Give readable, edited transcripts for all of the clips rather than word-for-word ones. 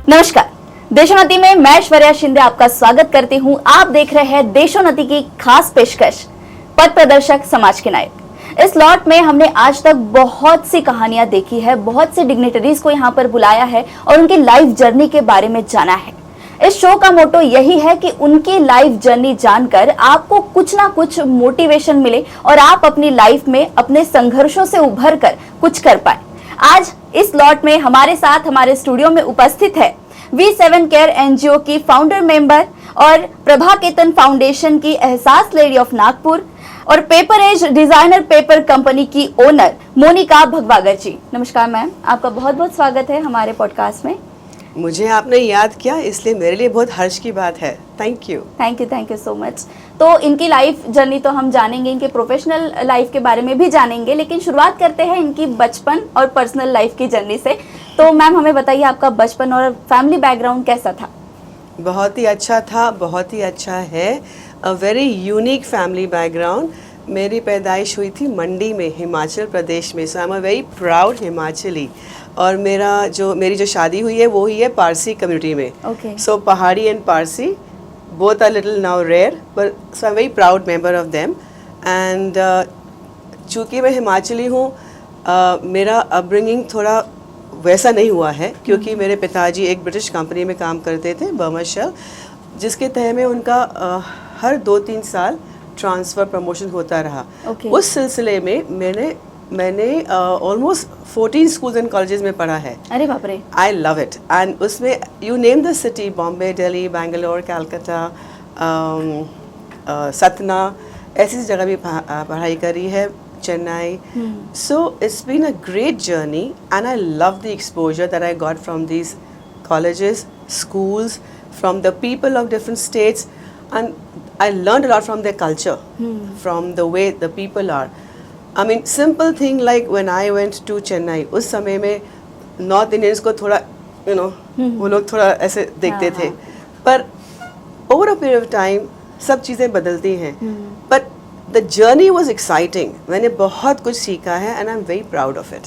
नमस्कार, देशोन्नति में मैं ऐश्वर्या शिंदे आपका स्वागत करती हूं। आप देख रहे हैं देशोन्नति की खास पेशकश पथ प्रदर्शक समाज के नायक। इस लॉट में हमने आज तक बहुत सी कहानियां देखी है, बहुत से डिग्निटरीज को यहां पर बुलाया है और उनकी लाइफ जर्नी के बारे में जाना है। इस शो का मोटो यही है कि उनकी लाइफ जर्नी जानकर आपको कुछ ना कुछ मोटिवेशन मिले और आप अपनी लाइफ में अपने संघर्षों से उभर कर कुछ कर पाए। आज इस लॉट में हमारे साथ हमारे स्टूडियो में उपस्थित है V7 केयर एनजीओ की फाउंडर मेंबर और प्रभा केतन फाउंडेशन की एहसास लेडी ऑफ नागपुर और paper edge designer paper company की ओनर मोनिका भगवागर जी। नमस्कार मैम, आपका बहुत बहुत स्वागत है हमारे पॉडकास्ट में। मुझे आपने याद किया, इसलिए मेरे लिए बहुत हर्ष की बात है। Thank you so much. तो इनकी लाइफ जर्नी तो हम जानेंगे, इनके प्रोफेशनल लाइफ के बारे में भी जानेंगे, लेकिन शुरुआत करते हैं इनकी बचपन और पर्सनल लाइफ की जर्नी से। तो मैम हमें बताइए, आपका बचपन और फैमिली बैकग्राउंड कैसा था? बहुत ही अच्छा था, बहुत ही अच्छा है। A very unique family background. मेरी पैदाइश हुई थी मंडी में, हिमाचल प्रदेश में। So I am a very proud Himachali. और मेरी जो शादी हुई है वो हुई है पारसी कम्युनिटी में। So Pahari and Parsi both are little now rare, but so I am very proud member of them. And चूँकि मैं हिमाचली हूँ, मेरा अपब्रिंगिंग थोड़ा वैसा नहीं हुआ है, क्योंकि मेरे पिताजी एक ब्रिटिश कंपनी में काम करते थे, बर्मा शेल, जिसके तहत में उनका हर 2-3 साल ट्रांसफ़र प्रमोशन होता रहा। उस सिलसिले में मैंने ऑलमोस्ट 14 स्कूल्स एंड कॉलेजेस में पढ़ा है। अरे बाप रे! I love it. एंड उसमें you name the city, Bombay, Delhi, Bangalore, Calcutta, Satna, ऐसी जगह भी पढ़ाई करी है, Chennai. So it's been a great journey and I love the exposure that I got from these colleges, schools, from the people of different states, and I learned a lot from their culture, from the way the people are. I mean, simple thing like when I went to Chennai, उस समय में north Indians को थोड़ा वो लोग थोड़ा ऐसे देखते थे, पर over a period of time सब चीज़ें बदलती हैं। But the journey was exciting. मैंने बहुत कुछ सीखा है and I am very proud of it.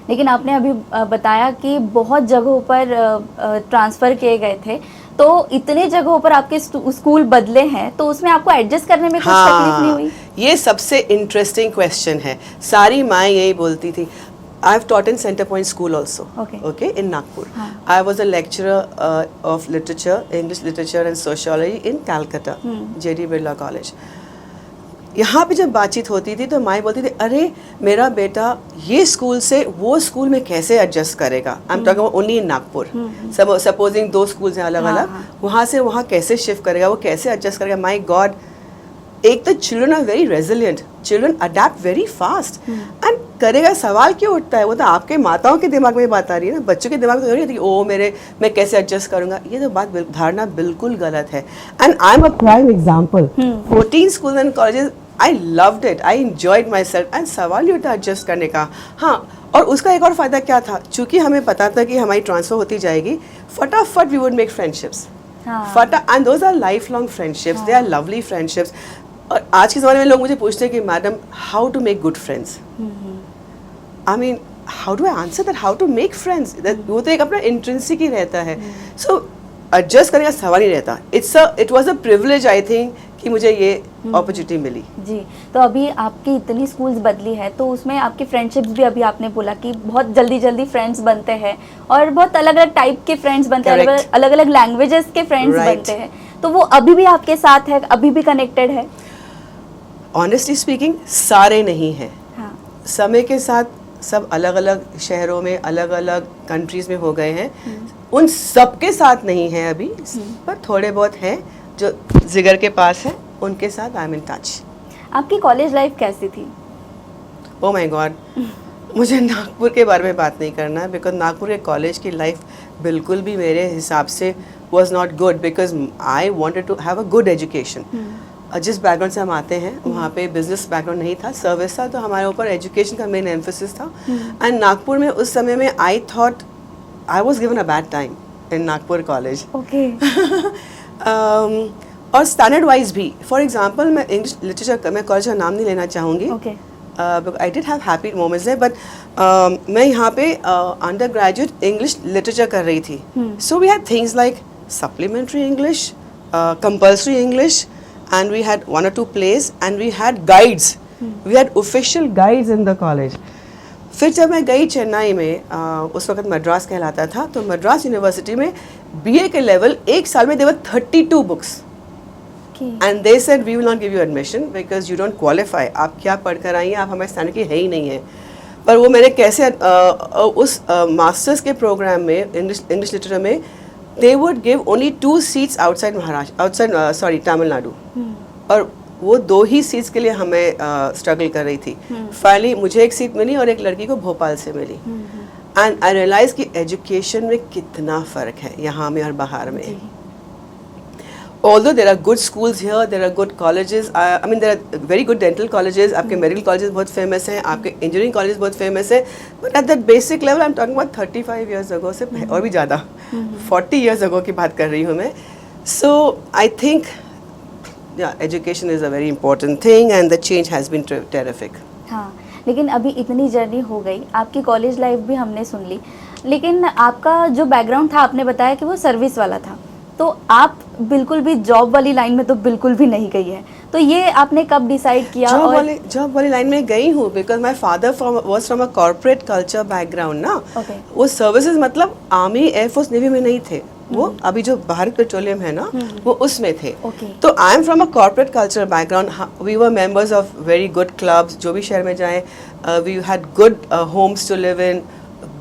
लेकिन आपने अभी बताया कि बहुत जगहों पर ट्रांसफ़र किए गए थे, तो इतने जगहों पर आपके स्कूल बदले हैं, तो उसमें आपको एडजस्ट करने में कुछ तकलीफ नहीं हुई? ये सबसे इंटरेस्टिंग क्वेश्चन है। सारी माएँ यही बोलती थी। I have taught in Center Point School also, okay, in Nagpur. I was a lecturer of literature, English literature and sociology in Calcutta, J.D. Birla College. यहाँ पे जब बातचीत होती थी तो माँ बोलती थी, अरे मेरा बेटा ये स्कूल से वो स्कूल में कैसे एडजस्ट करेगा। I am talking about only in Nagpur. Supposing 2 schools हैं अलग अलग, वहाँ से वहाँ कैसे शिफ्ट करेगा, वो कैसे एडजस्ट करेगा। माई गॉड, एक तो children are very resilient, children adept very fast and करेगा। सवाल क्यों उठता है? वो तो आपके माताओं के दिमाग में बात आ रही है ना, बच्चों के दिमाग में थोड़ी होती है मैं कैसे एडजस्ट करूंगा। ये तो धारणा बिल्कुल गलत है। And I am a prime example. 14 schools and colleges, I loved it, I enjoyed my self. And सवाल ही उठा एडजस्ट करने का। हाँ, और उसका एक और फ़ायदा क्या था, चूँकि हमें पता था कि हमारी ट्रांसफ़र होती जाएगी, फटाफट we would make friendships. And those are life long friendships, they are lovely friendships. और आज के ज़माने में लोग मुझे पूछते हैं कि madam how to make good friends. I mean how do I answer that, how to make friends? वो तो एक अपना इंट्रेंसिक ही रहता है। सो एडजस्ट करने का सवाल ही रहता। It was a privilege I think कि मुझे ये अपॉर्चुनिटी मिली। जी, तो अभी आपकी इतनी स्कूल्स बदली है, तो उसमें आपकी फ्रेंडशिप्स भी, अभी आपने बोला कि बहुत जल्दी जल्दी फ्रेंड्स बनते हैं और बहुत अलग अलग टाइप के फ्रेंड्स बनते हैं, अलग अलग लैंग्वेजेस के फ्रेंड्स बनते हैं, तो वो अभी भी आपके साथ है, अभी भी कनेक्टेड है? ऑनेस्टली स्पीकिंग, सारे नहीं हैं। समय के साथ सब अलग अलग शहरों में, अलग अलग कंट्रीज़ में हो गए हैं। उन सबके साथ नहीं हैं अभी, पर थोड़े बहुत हैं जो जिगर के पास है, उनके साथ आई एम इन टच। आपकी कॉलेज लाइफ कैसी थी? ओह माय गॉड, मुझे नागपुर के बारे में बात नहीं करना है, बिकॉज नागपुर के कॉलेज की लाइफ बिल्कुल भी मेरे हिसाब से was not good, because I wanted to have a good education. जिस बैकग्राउंड से हम आते हैं वहाँ पे बिजनेस बैकग्राउंड नहीं था, सर्विस था, तो हमारे ऊपर एजुकेशन का मेन एम्फोसिस था। एंड नागपुर में उस समय में I thought I was given a bad time in Nagpur college. और स्टैंडर्ड वाइज भी, फॉर एग्जांपल मैं इंग्लिश लिटरेचर, मैं कॉलेज का नाम नहीं लेना चाहूँगी, I did have happy moments है, बट मैं यहाँ पे अंडर ग्रेजुएट इंग्लिश लिटरेचर कर रही थी. So we had things like supplementary English, compulsory English, and we had 1 or 2 plays and we had guides. We had official guides in the college. फिर जब मैं गई चेन्नई में, उस वक्त मद्रास कहलाता था, तो मद्रास यूनिवर्सिटी में बीए के लेवल एक साल में there were 32 books. And they said we will not give you admission because you don't qualify. आप क्या पढ़ कर आई हैं, आप हमारे स्टैंडर्ड की है ही नहीं है. पर वो मैंने कैसे उस मास्टर्स के प्रोग्राम में इंग्लिश लिटरेचर में they would give only 2 seats outside Tamil Nadu. और वो 2 ही सीट्स के लिए हमें स्ट्रगल कर रही थी. फाइनली मुझे एक सीट मिली और एक लड़की को भोपाल से मिली. एंड आई रियलाइज कि एजुकेशन में कितना फ़र्क है यहाँ में और बाहर में. Although there are good schools here, there are good colleges. I mean, there are very good dental colleges. आपके medical colleges बहुत famous हैं, आपके engineering colleges बहुत famous हैं. But at that basic level, I'm talking about 35 years ago से और भी ज़्यादा, 40 years ago की बात कर रही हूँ मैं. So I think, yeah, education is a very important thing, and the change has been terrific. हाँ, लेकिन अभी इतनी जर्नी हो गई, आपकी कॉलेज लाइफ भी हमने सुन ली, लेकिन आपका जो बैकग्राउंड था, आपने बताया कि वो सर्विस वाला था, तो आप बिल्कुल भी जॉब वाली लाइन में तो बिल्कुल भी नहीं गई है. तो ये आपने कब डिसाइड किया? जॉब वाली लाइन में गई हूँ because my father was from a corporate culture background ना. वो सर्विसेज मतलब आर्मी, एयरफोर्स, नेवी में नहीं थे. वो अभी जो भारत पेट्रोलियम है ना, वो उसमें थे. तो I am from a corporate culture background. We were members of very good clubs. जो भी शहर में जाएं, we had good homes to live in,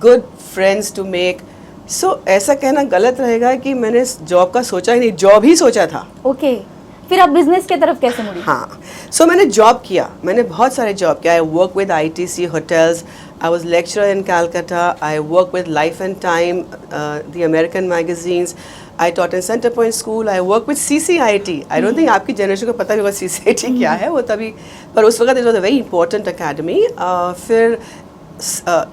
good friends to make. So ऐसा कहना गलत रहेगा कि मैंने जॉब का सोचा ही नहीं, जॉब ही सोचा था. ओके, फिर आप बिजनेस की तरफ कैसे मुड़ी? हाँ, सो मैंने जॉब किया, मैंने बहुत सारे जॉब किया. I work with ITC hotels, I was lecturer in Calcutta, I work with life and time, the American magazines. I taught in centre point school. I work with CCIT. I don't think आपकी generation को पता भी होगा CCIT क्या है. वो तभी, पर उस वक्त it was a very important academy. फिर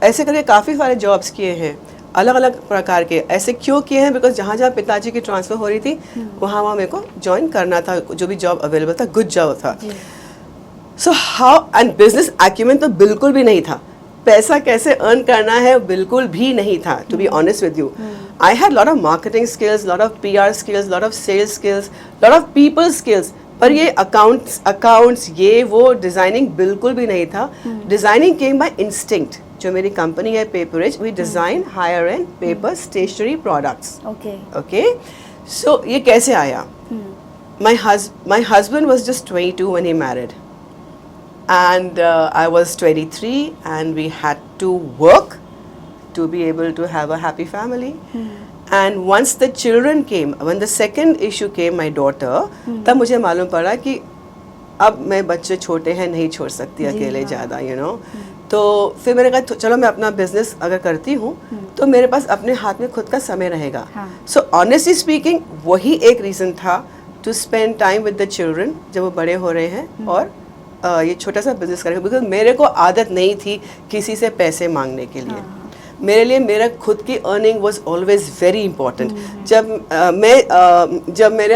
ऐसे करके काफ़ी सारे जॉब्स किए हैं, अलग अलग प्रकार के. ऐसे क्यों किए हैं? बिकॉज जहाँ जहाँ पिताजी की ट्रांसफ़र हो रही थी, वहाँ मेरे को ज्वाइन करना था. जो भी जॉब अवेलेबल था, गुड जॉब था. So how, and business acumen तो बिल्कुल भी नहीं था. पैसा कैसे अर्न करना है बिल्कुल भी नहीं था, to be honest with you. I had lot of marketing skills, lot of PR skills, lot of sales skills, lot of people skills. पर ये अकाउंट्स ये वो डिज़ाइनिंग बिल्कुल भी नहीं था. Designing came by instinct. जो मेरी कंपनी है Paperage, we design hire and paper stationery products. Okay, so ये कैसे आया? My husband was just 22 when he married, and I was 23, and we had to work to be able to have a happy family. And once the children came, when the second issue came, my daughter, तब मुझे मालूम पड़ा कि अब मैं बच्चे छोटे हैं, नहीं छोड़ सकती अकेले ज़्यादा, यू नो. तो फिर मैंने कहा चलो मैं अपना बिजनेस अगर करती हूँ तो मेरे पास अपने हाथ में खुद का समय रहेगा. सो ऑनेस्टली स्पीकिंग वही एक रीज़न था to spend time with the children जब वो बड़े हो रहे हैं, और ये छोटा सा बिजनेस करेंगे. बिकॉज मेरे को आदत नहीं थी किसी से पैसे मांगने के लिए. मेरे लिए मेरा खुद की earning was always very important. जब मेरे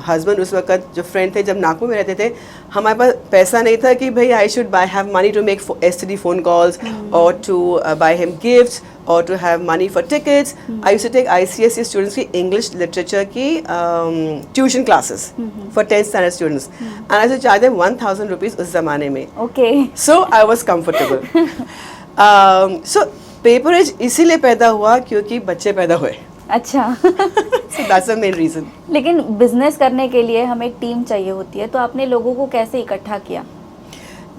हस्बैंड उस वक्त जो फ्रेंड थे, जब नागपुर में रहते थे, हमारे पास पैसा नहीं था कि भाई I should have money to make STD phone calls और टू बाय हिम गिफ्ट्स और to have money for tickets. I used to take ICSE students की इंग्लिश लिटरेचर की tuition classes for 10th standard students, and I should charge them 1000 rupees उस ज़माने में. Okay, so I was comfortable. So पेपरेज इसीलिए पैदा हुआ क्योंकि बच्चे पैदा हुए. अच्छा. So that's the main reason. लेकिन बिजनेस करने के लिए हमें एक टीम चाहिए होती है, तो आपने लोगों को कैसे इकट्ठा किया?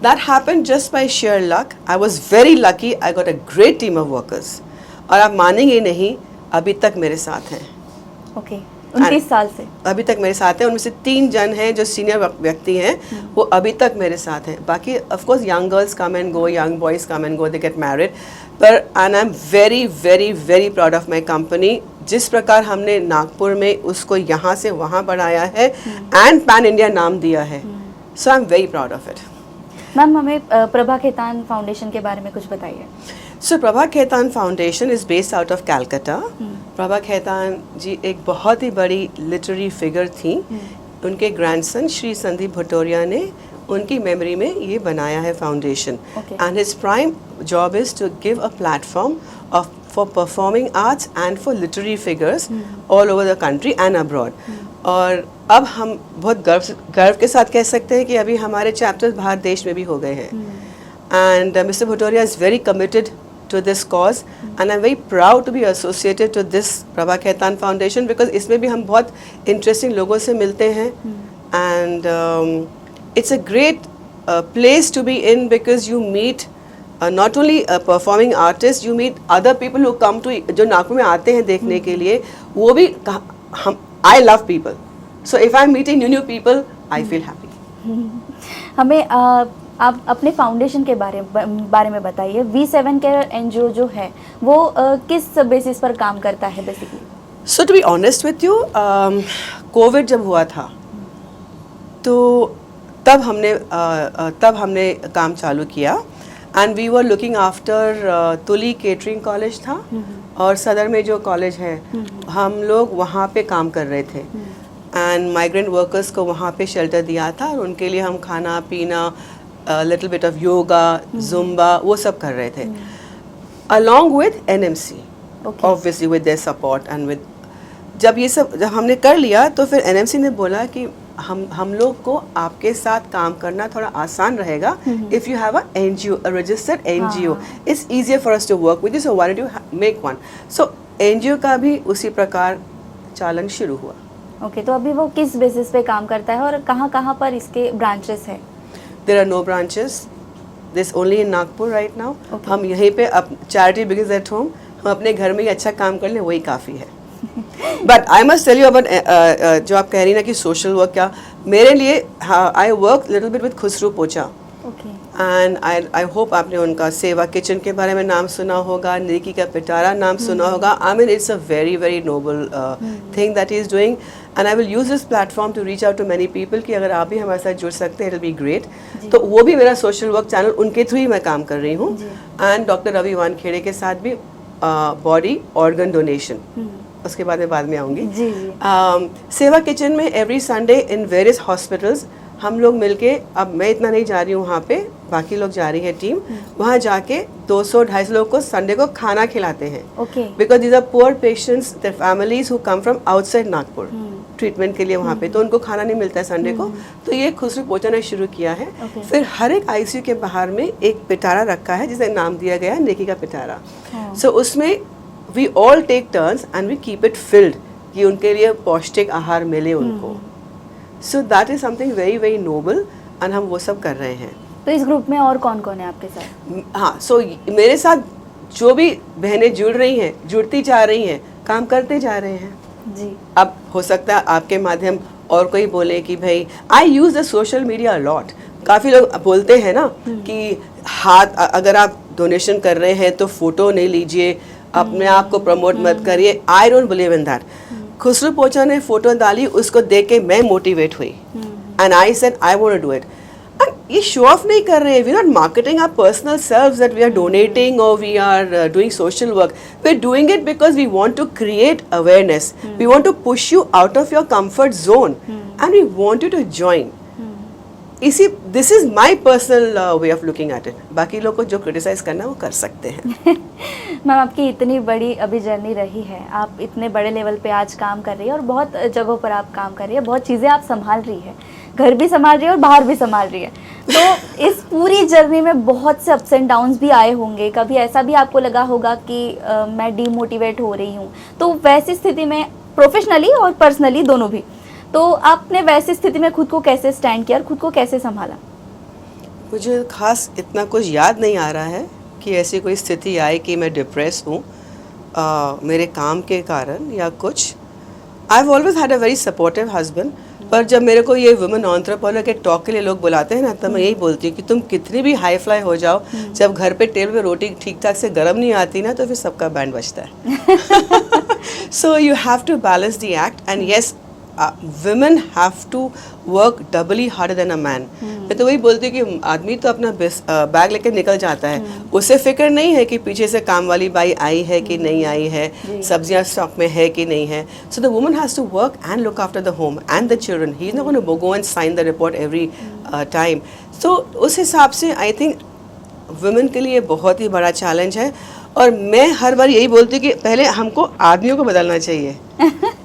That happened just by sheer luck. I was very lucky. I got a great team of workers. और आप मानेंगे नहीं, अभी तक मेरे साथ हैं. ओके, 29 साल से अभी तक मेरे साथ हैं. उनमें से 3 जन हैं जो सीनियर व्यक्ति हैं, वो अभी तक मेरे साथ हैं. बाकी of course young girls come and go, young boys come and go, they get married. पर and I am very very very proud of my company. जिस प्रकार हमने नागपुर में उसको यहाँ से वहाँ बढ़ाया है एंड पैन इंडिया नाम दिया है, so I am very proud of it. Ma'am, हमें प्रभा खेतान फाउंडेशन के बारे में कुछ बताइए. So Prabha Khaitan foundation is based out of Calcutta. Prabha Khaitan ji एक बहुत ही बड़ी लिटरेरी फिगर थी. उनके ग्रैंडसन श्री संदीप भटोरिया ने उनकी मेमोरी में ये बनाया है foundation. And his prime job is to give a platform for performing arts and for literary figures all over the country and abroad. और अब हम बहुत गर्व के साथ कह सकते हैं कि अभी हमारे चैप्टर्स बाहर देश में भी हो गए हैं. And Mr. Bhutoria is very committed to this cause and I'm very proud to be associated to this Prabha Khaitan Foundation because इसमें भी हम बहुत interesting लोगों से मिलते हैं. And it's a great place to be in because you meet not only performing artists, you meet other people who come to जो नागपुर में आते हैं देखने के लिए. वो भी हम I love people. So if I'm meeting new people, I feel happy. हमें आप अपने फाउंडेशन के बारे में बताइए. V7 Care NGO जो है वो किस बेसिस पर काम करता है basically? So to be honest with you, Covid जब हुआ था तो तब हमने काम चालू किया. And we were looking after Tuli catering college था और सदर में जो कॉलेज है हम लोग वहाँ पे काम कर रहे थे. एंड माइग्रेंट वर्कर्स को वहाँ पे शेल्टर दिया था और उनके लिए हम खाना पीना, little bit of yoga, Zumba, वो सब कर रहे थे along with NMC, obviously with their support. And with जब हमने कर लिया तो फिर NMC ने बोला कि हम लोग को आपके साथ काम करना थोड़ा आसान रहेगा if you have a NGO, a registered NGO. It's easier for us to work with you, so why don't you make one? So NGO का भी उसी प्रकार चालन शुरू हुआ. ओके, तो अभी वो किस बेसिस पे काम करता है और कहाँ पर इसके ब्रांचेस है? There are no branches. This only in Nagpur right now. हम यहीं पे charity begins at home. हम अपने घर में ही अच्छा काम कर लें वही काफ़ी है. But I must tell you about जो आप कह रही ना कि सोशल वर्क, क्या मेरे लिए I work little bit with Khusrau Pocha. And I hope आपने उनका सेवा किचन के बारे में नाम सुना होगा, नेकी का पिटारा नाम सुना होगा. I mean it's a very very noble thing that he is doing and I will use this platform to reach out to many people कि अगर आप भी हमारे साथ जुड़ सकते हैं इट विल बी ग्रेट. तो वो भी मेरा सोशल वर्क चैनल, उनके थ्रू ही मैं काम कर रही हूँ. एंड डॉक्टर रवि वानखेड़े के साथ भी बॉडी ऑर्गन डोनेशन, उसके बाद में आऊँगी. सेवा किचन में every Sunday in various hospitals हम लोग मिलके, अब मैं इतना नहीं जा रही हूँ वहाँ पे, बाकी लोग जा रही है टीम, वहाँ जाके 200-250 लोग को संडे को खाना खिलाते हैं. Because these are poor patients, their families who come from outside Nagpur treatment के लिए वहाँ पे, तो उनको खाना नहीं मिलता है संडे को. तो ये खुसरू पोचा ने शुरू किया है. फिर हर एक ICU के बाहर में एक पिटारा रखा है जिसे नाम दिया गया है नेकी का पिटारा. सो उसमें we all take turns and we keep it filled कि उनके लिए पौष्टिक आहार मिले उनको. So that is something very very noble and हम वो सब कर रहे हैं. तो इस ग्रुप में और कौन कौन है आपके साथ? हाँ, so मेरे साथ जो भी बहनें जुड़ रही हैं, जुड़ती जा रही हैं, काम करते जा रहे हैं जी. अब हो सकता है आपके माध्यम और कोई बोले कि भाई I use the social media a lot. काफ़ी लोग बोलते हैं ना कि हाथ, अगर आप डोनेशन कर रहे हैं तो फोटो नहीं लीजिए, अपने आप को प्रमोट मत करिए. I don't believe in that. Khusru पोचा ने फोटो डाली, उसको देख के मैं मोटिवेट हुई and I said I want to do it. ये शो ऑफ नहीं कर रहे हैं, we are not marketing our personal selves that we are donating और we are doing social work. We are doing it because we want to create awareness, we want to push you out of your comfort zone and we want you to join. This is my personal way of looking at it. बाकी लोग को जो criticise करना है वो कर सकते हैं. मैम, आपकी इतनी बड़ी अभी जर्नी रही है, आप इतने बड़े लेवल पे आज काम कर रही है और बहुत जगहों पर आप काम कर रही है, बहुत चीज़ें आप संभाल रही है, घर भी संभाल रही है और बाहर भी संभाल रही है. तो इस पूरी जर्नी में बहुत से अप्स एंड डाउन्स भी आए होंगे. कभी ऐसा भी आपको लगा होगा कि मैं डीमोटिवेट हो रही हूँ, तो वैसी स्थिति में प्रोफेशनली और पर्सनली दोनों भी, तो आपने वैसी स्थिति में खुद को कैसे स्टैंड किया और खुद को कैसे संभाला? मुझे खास इतना कुछ याद नहीं आ रहा है कि ऐसी कोई स्थिति आई कि मैं डिप्रेस हूँ मेरे काम के कारण या कुछ. I have always had a very supportive husband. पर जब मेरे को ये वुमेन एंटरप्रेन्योर के टॉक के लिए लोग बुलाते हैं ना, तब मैं यही बोलती हूँ कि तुम कितनी भी हाई फ्लाई हो जाओ, जब घर पे टेबल पे रोटी ठीक ठाक से गर्म नहीं आती ना, तो फिर सबका बैंड बजता है. So you have to balance the act. And yes, women have to work doubly harder than a man. मैं तो वही बोलती हूँ कि आदमी तो अपना बैग लेकर निकल जाता है, उसे फिक्र नहीं है कि पीछे से काम वाली बाई आई है कि नहीं आई है, सब्जियां स्टॉक में है कि नहीं है. So the woman has to work and look after the home and the children. He's not going to go and sign the report every time. So उस हिसाब से I think वुमेन के लिए बहुत ही बड़ा चैलेंज है. और मैं हर बार यही बोलती हूँ कि पहले हमको आदमियों को बदलना चाहिए.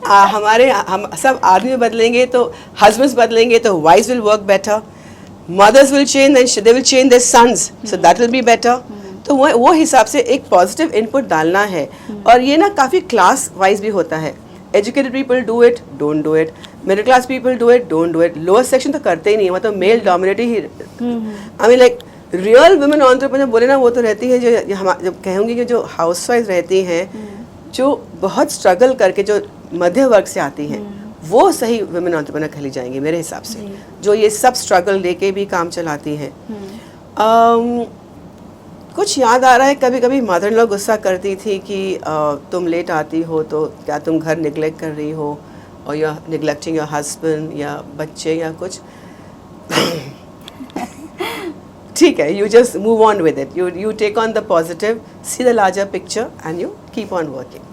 हम सब आदमी बदलेंगे तो हस्बैंड्स बदलेंगे तो wives will work better, mothers will change and they will change their sons, so that will be better. तो वो हिसाब से एक पॉजिटिव इनपुट डालना है. और ये ना काफ़ी क्लास वाइज भी होता है. Educated people do it, don't do it. Middle class people do it, don't do it. Lower section तो करते ही नहीं, मतलब male dominated he. I mean like real women entrepreneur बोले ना, वो तो रहती है जो हम जब कहूँगी कि जो हाउसवाइफ रहती हैं, जो बहुत स्ट्रगल करके जो मध्य वर्ग से आती हैं, वो सही वुमेन एंटरप्रेन्योर कहली जाएंगी मेरे हिसाब से, जो ये सब स्ट्रगल लेके भी काम चलाती हैं. कुछ याद आ रहा है, कभी कभी मदर इन लॉ गुस्सा करती थी कि तुम लेट आती हो तो क्या तुम घर निगलेक्ट कर रही हो, और you are neglecting your husband या बच्चे या कुछ. ठीक है, you just move on with it. You take on the positive, see the larger picture, and you keep on working.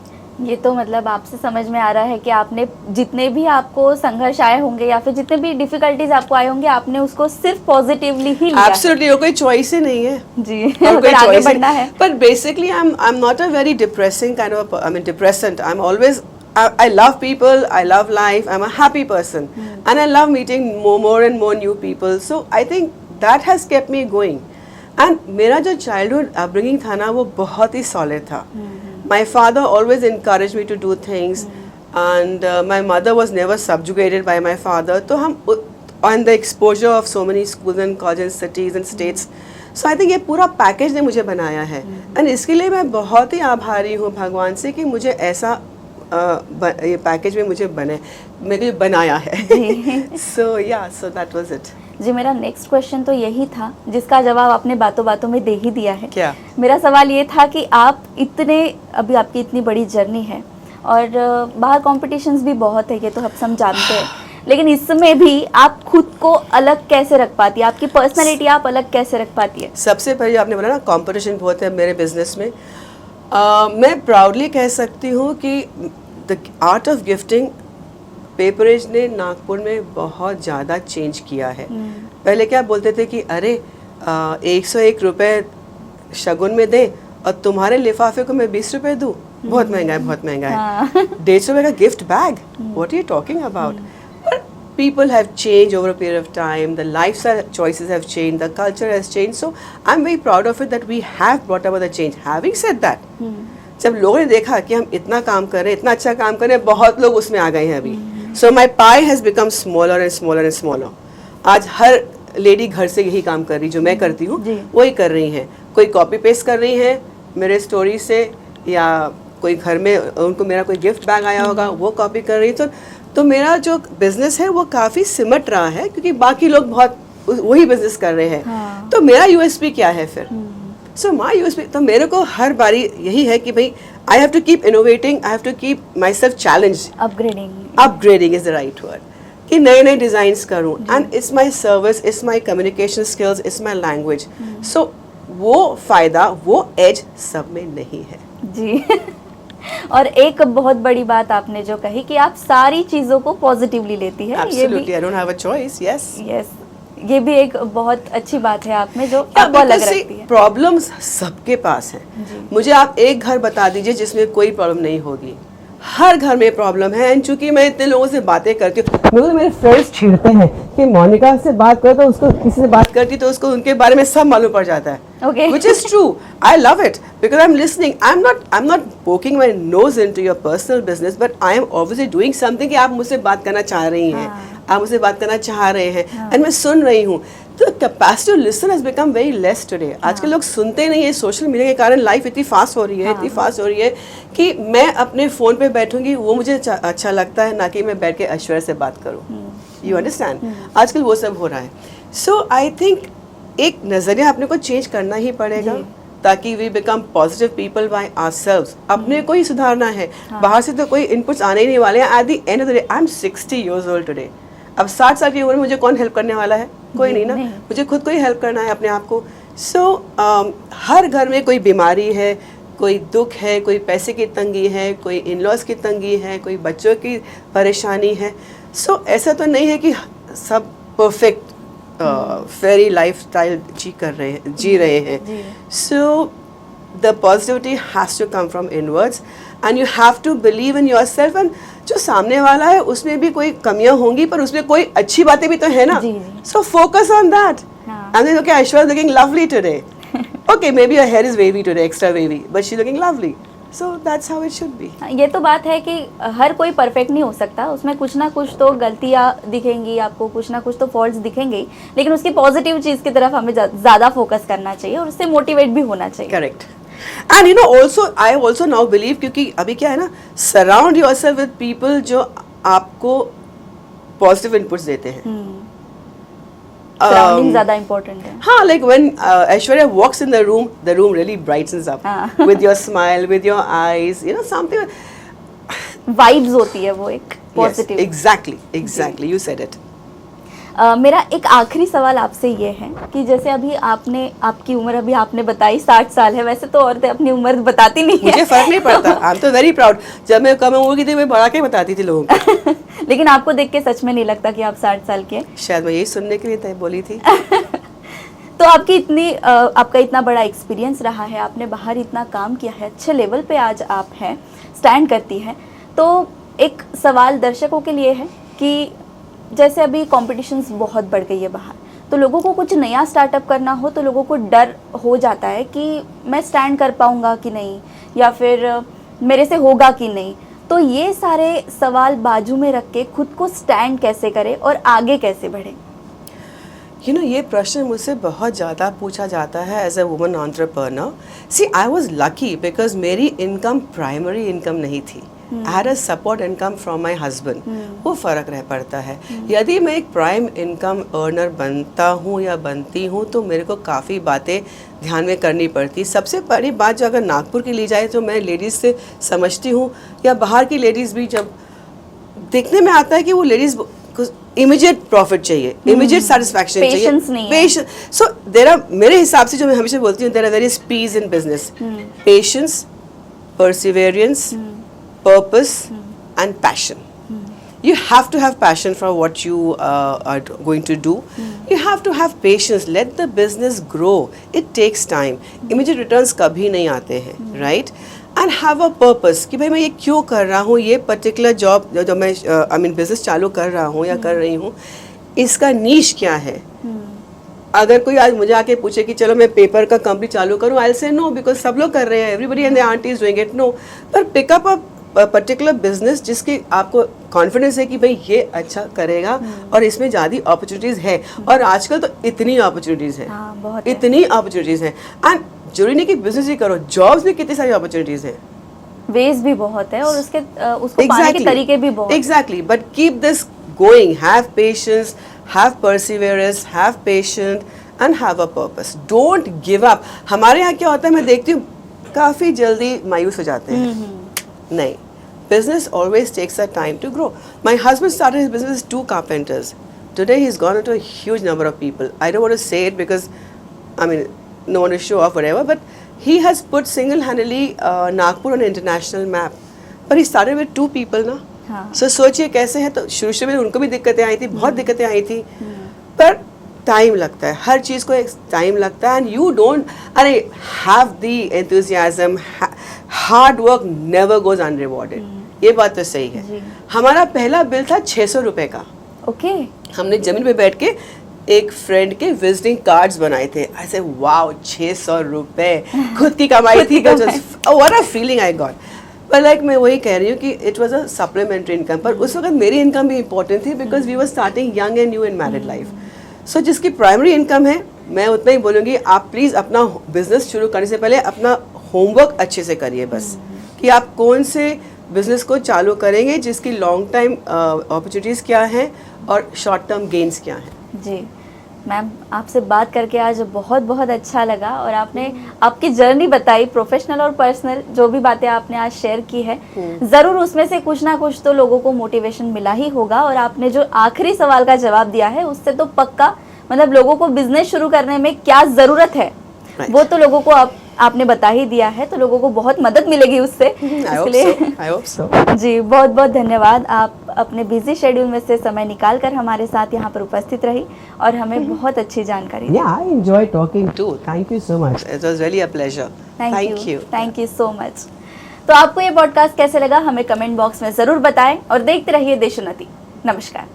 ये तो मतलब आपसे समझ में आ रहा है कि आपने जितने भी आपको संघर्ष आए होंगे या फिर जितने भी डिफिकल्टीज आपको आए होंगे, आपने उसको सिर्फ पॉजिटिवली ही लिया. Absolutely, कोई चॉइस ही नहीं है जी. अगर आगे बढ़ना है. But basically, I'm not a very depressing kind of I mean depressant. I'm always I love people, I love life. I'm a happy person, and I love meeting more and more new people. So I think that has kept me going. And मेरा जो childhood upbringing था ना, वो बहुत ही solid था. My father always encouraged me to do things, and my mother was never subjugated by my father. तो हम on the exposure of so many schools and colleges, cities and states. So I think ये पूरा package ने मुझे बनाया है, and इसके लिए मैं बहुत ही आभारी हूँ भगवान से कि मुझे ऐसा ये पैकेज में मुझे मेरे को बनाया है. So yeah, so that was it. जी, मेरा नेक्स्ट क्वेश्चन तो यही था, जिसका जवाब आपने बातों बातों में दे ही दिया है. क्या? मेरा सवाल ये था कि आप अभी आपकी इतनी बड़ी जर्नी है और बाहर कॉम्पिटिशन्स भी बहुत है, ये तो हम जानते हैं, लेकिन इसमें भी आप खुद को अलग कैसे रख पाती है, आपकी पर्सनैलिटी आप अलग कैसे रख पाती है? सबसे पहले आपने बोला ना कंपटीशन बहुत है मेरे बिजनेस में. मैं प्राउडली कह सकती हूँ कि द आर्ट ऑफ गिफ्टिंग पेपरेज ने नागपुर में बहुत ज़्यादा चेंज किया है. पहले क्या बोलते थे कि अरे 101 रुपये शगुन में दे और तुम्हारे लिफाफे को मैं 20 रुपये दूँ, बहुत महंगा है, बहुत महंगा है. 150 रुपये का gift bag, what are you talking about? People have changed over a period of time, the lifestyle choices have changed, the culture has changed, so I'm very proud of it that we have brought about the change. Having said that, जब लोगों ने देखा कि हम इतना काम कर रहे हैं, इतना अच्छा काम कर रहे हैं, बहुत लोग उसमें आ गए हैं अभी. So my pie has become smaller and smaller and smaller. आज हर लेडी घर से यही काम कर रही, जो मैं करती हूँ वही कर रही हैं. कोई कॉपी पेस्ट कर रही हैं मेरे स्टोरी से, या कोई घर में उनको मेरा कोई गिफ्ट बैग आया होगा वो कॉपी कर रही है. तो मेरा जो बिजनेस है वो काफ़ी सिमट रहा है, क्योंकि बाकी लोग बहुत वही बिजनेस कर रहे हैं. तो मेरा यूएसपी क्या है फिर? सो माई यूएसपी, तो मेरे को हर बारी यही है कि भाई I have to keep innovating, I have to keep myself challenge. Upgrading is the right word, कि नए नए डिज़ाइंस करूँ. And it's my service, it's my communication skills, it's my language. So वो फ़ायदा, वो एज सब में नहीं है जी. और एक बहुत बड़ी बात आपने जो कही कि आप सारी चीजों को पॉजिटिवली लेती है. Absolutely, I don't have a choice. Yes. Yes. ये भी एक बहुत अच्छी बात है आप में, जो आपको अलग रखती है. प्रॉब्लम्स सबके पास हैं. मुझे आप एक घर बता दीजिए जिसमें कोई प्रॉब्लम नहीं होगी. हर घर में प्रॉब्लम है. एंड चूंकि मैं इतने लोगों से बातें करती हूँ, मेरे फ्रेंड्स छेड़ते हैं कि मोनिका से बात करो तो उसको, किसी से बात करती तो उसको उनके बारे में सब मालूम पड़ जाता है. Okay. Which is true. I love it because I'm listening. I'm not poking my nose into your personal business, but I am obviously doing something कि आप मुझसे बात करना चाह रही हैं, आप मुझसे बात करना चाह रहे हैं, and मैं सुन रही हूँ. तो capacity to listen has become very less today. आजकल लोग सुनते नहीं है. सोशल मीडिया के कारण लाइफ इतनी फास्ट हो रही है, इतनी फास्ट हो रही है कि मैं अपने फ़ोन पे बैठूंगी वो मुझे अच्छा लगता है, ना कि मैं बैठ के ऐश्वर्या से बात करूँ. You understand? आजकल वो सब हो रहा है. सो आई थिंक एक नज़रिया अपने को चेंज करना ही पड़ेगा. ताकि we become positive people by ourselves. अपने को ही सुधारना है, बाहर से तो कोई इनपुट्स आने ही नहीं वाले हैं। At the end of the day I am 60 years old today. अब 60 साल की उम्र में मुझे कौन हेल्प करने वाला है? कोई नहीं ना, मुझे खुद को ही हेल्प करना है अपने आप को। सो हर घर में कोई बीमारी है, कोई दुख है, कोई पैसे की तंगी है, कोई इन लॉज की तंगी है, कोई बच्चों की परेशानी है। सो ऐसा तो नहीं है कि सब परफेक्ट फेरी लाइफ स्टाइल जी रहे हैं। So the positivity has to come from inwards and you have to believe in your self. And जो सामने वाला है उसमें भी कोई कमियां होंगी, पर उसमें कोई अच्छी बातें भी तो है ना। So focus on that. And then, okay, Aishwarya is looking lovely today. Okay, maybe her hair is wavy today, extra wavy, but she's looking lovely. So that's how it should be. ये तो बात है कि हर कोई perfect नहीं हो सकता, उसमें कुछ ना कुछ तो गलतियाँ दिखेंगी आपको, कुछ ना कुछ तो फॉल्ट्स दिखेंगे ही, लेकिन उसकी पॉजिटिव चीज़ की तरफ हमें ज़्यादा फोकस करना चाहिए और उससे मोटिवेट भी होना चाहिए। Correct. And you know also I also now believe, क्योंकि अभी क्या है ना, सराउंड योरसेल्फ विद पीपल जो आपको पॉजिटिव इनपुट्स देते हैं। Surrounding ज़्यादा important है। हाँ, like when Aishwarya walks in the room really brightens up with your smile, with your eyes, you know, something. Vibes होती है वो एक positive। Yes, exactly, you said it. मेरा एक आखिरी सवाल आपसे ये है कि जैसे अभी आपकी उम्र अभी आपने बताई 60 साल है, वैसे तो औरतें अपनी उम्र बताती नहीं है। मुझे फर्क नहीं पड़ता, आई एम तो वेरी प्राउड। जब मैं कम उम्र की थी मैं बढ़ा के बताती थी लोगों को। लेकिन आपको देख के सच में नहीं लगता कि आप 60 साल के? शायद मैं यही सुनने के लिए बोली थी। तो आपका इतना बड़ा एक्सपीरियंस रहा है, आपने बाहर इतना काम किया है, अच्छे लेवल पे आज आप हैं, स्टैंड करती हैं। तो एक सवाल दर्शकों के लिए है कि जैसे अभी कॉम्पिटिशन्स बहुत बढ़ गई है बाहर, तो लोगों को कुछ नया स्टार्टअप करना हो तो लोगों को डर हो जाता है कि मैं स्टैंड कर पाऊंगा कि नहीं, या फिर मेरे से होगा कि नहीं। तो ये सारे सवाल बाजू में रख के खुद को स्टैंड कैसे करें और आगे कैसे बढ़े? You know, ये प्रश्न मुझसे बहुत ज़्यादा पूछा जाता है as a woman entrepreneur. See, I was lucky because मेरी इनकम प्राइमरी इनकम नहीं थी। I had a support income from my husband. वो फ़र्क रह पड़ता है। यदि मैं एक प्राइम इनकम अर्नर बनता हूँ या बनती हूँ तो मेरे को काफ़ी बातें ध्यान में करनी पड़ती। सबसे बड़ी बात जो अगर नागपुर की ली जाए तो मैं लेडीज़ से समझती हूँ, या बाहर की लेडीज़ भी जब देखने में आता है कि वो लेडीज़ इमीडिएट प्रॉफिट चाहिए, इमीडिएट सेटिस्फैक्शन चाहिए, पेशेंस। सो देयर आर, मेरे हिसाब से जो मैं हमेशा बोलती हूँ, there are various P's in business: patience, perseverance, purpose, and passion. You have to have passion for what you are going to do. You have to have patience. Let the business grow. It takes time. Immediate returns कभी नहीं आते हैं, right? And have a purpose कि भाई मैं ये क्यों कर रहा हूँ, ये particular job जो मैं business चालू कर रहा हूँ या कर रही हूँ, इसका niche क्या है? अगर कोई आज मुझे आके पूछे कि चलो मैं पेपर का कंपनी चालू करूँ, I'll say no because सब लोग कर रहे हैं, everybody and their auntie is doing it. No, पर pick up a particular business जिसकी आपको कॉन्फिडेंस है कि भाई ये अच्छा करेगा और इसमें ज़्यादा अपॉर्चुनिटीज़ है। और आजकल तो इतनी अपॉर्चुनिटीज़ है, इतनी अपॉर्चुनिटीज़ हैं। एंड जरूरी नहीं कि बिजनेस ही करो, जॉब्स में कितनी सारी अपॉर्चुनिटीज़ हैं, वेज भी बहुत है और उसको पाने के तरीके भी बहुत। Exactly, but keep this going, have patience, have Perseverance, have patience and have a purpose. Don't give up. हमारे यहाँ क्या होता है, मैं देखती हूँ काफ़ी जल्दी मायूस हो जाते हैं। नहीं, business always takes a time to grow. My husband started his business with 2 carpenters. Today he's gone into a huge number of people. I don't want to say it because, I mean, no one to show off whatever, but he has put single-handedly Nagpur on an international map. But he started with 2 people ना. So सोचिए कैसे है। तो शुरू में उनको भी दिक्कतें आई थी, बहुत दिक्कतें आई थी, पर टाइम लगता है, हर चीज़ को एक टाइम लगता है। एंड यू डोंट, अरे have the enthusiasm, hard work never goes unrewarded. ये बात तो सही है। हमारा पहला बिल था 600 रुपए का। ओके हमने जमीन पे बैठ के एक फ्रेंड के विजिटिंग कार्ड्स बनाए थे। ऐसे वाओ, 600 रुपए खुद की कमाई थी। What a feeling I got. पर लाइक मैं वही कह रही हूँ कि it was a supplementary income. पर उस वक्त मेरी इनकम भी इंपॉर्टेंट थी because we were starting young and new in married life. So जिसकी प्राइमरी इनकम है, मैं उतना ही बोलूँगी, आप प्लीज़ अपना बिजनेस शुरू करने से पहले अपना होमवर्क अच्छे से करिए बस, कि आप कौन से बिजनेस को चालू करेंगे, जिसकी लॉन्ग टाइम अपॉर्चुनिटीज़ क्या हैं और शॉर्ट टर्म गेन्स क्या हैं। जी, मैम आपसे बात करके आज बहुत बहुत अच्छा लगा और आपने आपकी जर्नी बताई, प्रोफेशनल और पर्सनल जो भी बातें आपने आज शेयर की है, ज़रूर उसमें से कुछ ना कुछ तो लोगों को मोटिवेशन मिला ही होगा। और आपने जो आखिरी सवाल का जवाब दिया है उससे तो पक्का मतलब लोगों को बिजनेस शुरू करने में क्या ज़रूरत है वो तो लोगों को आपने बता ही दिया है, तो लोगों को बहुत मदद मिलेगी उससे। I hope so. जी बहुत बहुत धन्यवाद, आप अपने बिजी शेड्यूल में से समय निकाल कर हमारे साथ यहाँ पर उपस्थित रही और हमें बहुत अच्छी जानकारी दी। Yeah, I enjoy talking too. Thank you so much. It was really a pleasure. Thank you so much. तो आपको ये पॉडकास्ट कैसे लगा हमें कमेंट बॉक्स में ज़रूर बताएं और देखते रहिए देशोन्नति। नमस्कार।